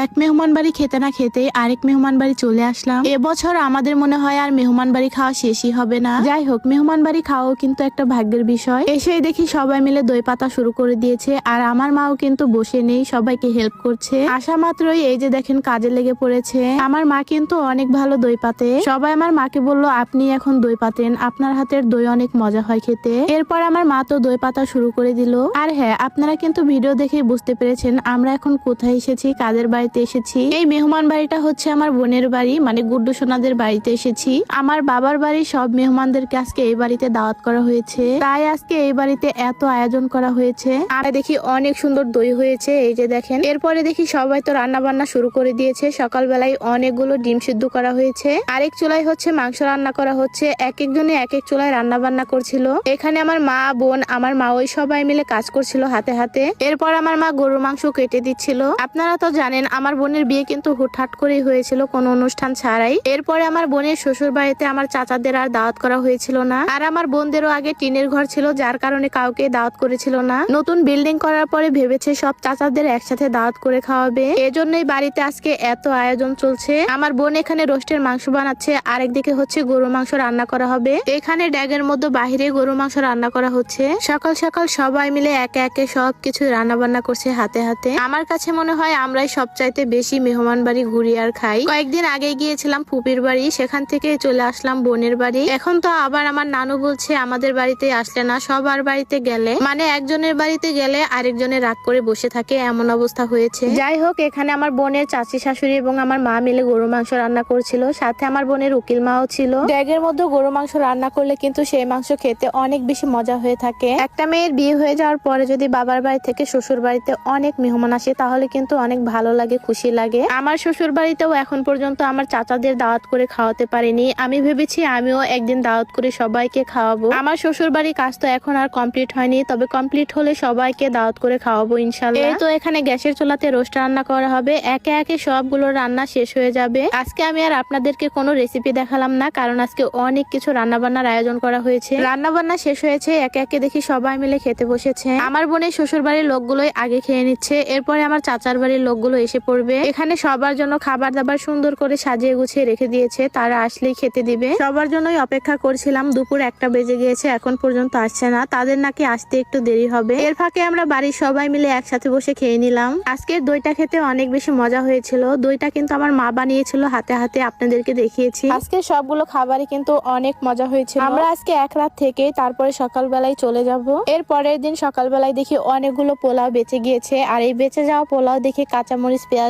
এক মেহমান বাড়ি খেতে না খেতে আরেক মেহমান বাড়ি চলে আসলাম। এবছর আমাদের মনে হয় আর মেহমান বাড়ি খাওয়া শেষই হবে না। যাই হোক, মেহমান বাড়ি খাওয়াও কিন্তু একটা ভাগ্যের বিষয়। এসেই দেখি সবাই মিলে দই পাতা শুরু করে দিয়েছে, আর আমার মাও কিন্তু বসে নেই, সবাইকে হেল্প করছে। আসা মাত্রই এই যে দেখেন কাজে লেগে পড়েছে। আমার মা কিন্তু অনেক ভালো দই পাতে। সবাই আমার মাকে বলল, আপনি এখন দই পাতেন, আপনার হাতের দই অনেক মজা হয় খেতে। এরপর আমার মা তো দই পাতা শুরু করে দিল। আর হ্যাঁ, আপনারা কিন্তু ভিডিও দেখেই বুঝতে পেরেছেন আমরা এখন কোথায় এসেছি, কাদের বাড়িতে এসেছি। এই মেহমান বাড়িটা হচ্ছে আমার বোনের বাড়ি, মানে গুড্ডু সোনাদের বাড়িতে এসেছি। আমার বাবার বাড়ির সব মেহমানদেরকে আজকে এই বাড়িতে দাওয়াত করা হয়েছে, তাই আজকে এই বাড়িতে এত আয়োজন করা হয়েছে। আর দেখি অনেক সুন্দর দই হয়েছে, এই যে দেখেন। এরপরে দেখি সবাই তো রান্না বান্না শুরু করে দিয়েছে। সকালবেলায় অনেকগুলো ডিম সিদ্ধ করা হয়েছে, আরেক চুলায় হচ্ছে মাংস রান্না করা হচ্ছে। এক একজনে এক এক চুলায় রান্না বান্না করছিল। এখানে আমার মা, বোন, আমার মা ওই সবাই মিলে কাজ করছিল হাতে হাতে। এরপর আমার মা গরুর মাংস কেটে দিচ্ছিল। আপনারা তো জানেন আমার বোনের বিয়ে কিন্তু হুটহাট করেই হয়েছিল, কোনো অনুষ্ঠান ছাড়াই। এরপরে আমার বোনের শ্বশুর বাড়িতে আমার চাচাদের আর দাওয়াত করা হয়েছিল না, আর আমার বোনদেরও আগে টিনের ঘর ছিল, যার কারণে কাউকে দাওয়াত করেছিল না। নতুন বিল্ডিং করার পরে ভেবেছে সব চাচাদের একসাথে দাওয়াত করে খাওয়াবে, এজন্যই বাড়িতে আজকে এত আয়োজন চলছে। আমার বোন এখানে রোস্টের মাংস বানাচ্ছে, আরেকদিকে হচ্ছে গরুর মাংস রান্না করা হবে। এখানে ড্যাগের মধ্যে বাহিরে গরুর মাংস রান্না করা হচ্ছে। সকাল সকাল সবাই মিলে একে একে সবকিছু রান্না বান্না করছে হাতে হাতে। আমার কাছে মনে হয় আমরাই সবচাইতে বেশি মেহমান বাড়ি ঘুরি আর খাই। কয়েকদিন আগে গিয়েছিলাম ফুপির বাড়ি, সেখান থেকে চলে আসলাম বোনের বাড়ি। এখন তো আবার আমার নানু বলছে আমাদের বাড়িতে আসলে না, সবার বাড়িতে গেলে, মানে একজনের বাড়িতে গেলে আরেকজনের রাগ করে বসে থাকে, এমন অবস্থা হয়েছে। যাই হোক, এখানে আমার বোনের চাচি শাশুড়ি এবং আমার মা মিলে গরু মাংস রান্না করছিল, সাথে আমার বোনের উকিল মাও ছিল। ড্যাগের মধ্যে গরু মাংস রান্না করলে কিন্তু সেই মাংস খেতে অনেক বেশি মজা হয়ে থাকে। একটা মেয়ের বিয়ে হয়ে যাওয়ার পরে যদি বাবার বাড়ি থেকে শ্বশুর বাড়িতে অনেক মেহমান আসে, তাহলে কিন্তু অনেক ভালো লাগে, খুশি লাগে। আমার শ্বশুর বাড়িতেও এখন পর্যন্ত আমার চাচাদের দাওয়াত করে খাওয়াতে পারিনি। আমি ভেবেছি আমিও একদিন দাওয়াত করে সবাইকে খাওয়াবো। আমার শ্বশুর বাড়ির কাজ তো এখন আর কমপ্লিট হয়নি, তবে কমপ্লিট হলে সবাইকে দাওয়াত করে খাওয়াবো ইনশাল্লাহ। এই তো এখানে গ্যাসের চুলাতে রোস্ট রান্না করা হবে, একে একে সবগুলো রান্না শেষ হয়ে যাবে। আজকে আমি আর আপনাদেরকে কোনো রেসিপি দেখালাম না, কারণ আজকে অনেক কিছু রান্না বান্নার আয়োজন করা হয়েছে। রান্না বান্না শেষ হয়েছে, একে একে দেখি সবাই মিলে খেতে বসেছে। আমার বোনের শ্বশুর বাড়ির লোকগুলোই আগে খেয়ে নিচ্ছে, এরপরে আমার চাচার বাড়ির লোকগুলো এসে পড়বে। এখানে সবার জন্য খাবার দাবার সুন্দর করে সাজিয়ে গুছিয়ে রেখে দিয়েছে, তারা আসলেই খেতে দিবে। সবার জন্যই অপেক্ষা করছিলাম, দুপুর 1টা বেজে গিয়েছে, এখন পর্যন্ত আসছে না, তাদের নাকি আসতে একটু দেরি হবে। এর ফাঁকে আমরা বাড়ির সবাই মিলে একসাথে বসে খেয়ে নিলাম। আজকের দইটা খেতে অনেক বেশি মজা হয়েছিল। দইটা কিন্তু আমার মা বানিয়েছিল হাতে হাতে, আপনাদেরকে দেখিয়েছি। আজকে সবগুলো খাবারই কিন্তু অনেক মজা হয়েছিল। আমরা আজকে এক রাত থেকে তারপরে সকালবেলায় চলে যাব। এর পরের দিন সকালবেলায় দেখি অনেকগুলো পোলাও বেঁচে গিয়েছে, আর এই বেঁচে যাওয়া পোলাও দেখি কাঁচামরিচ পেঁয়াজ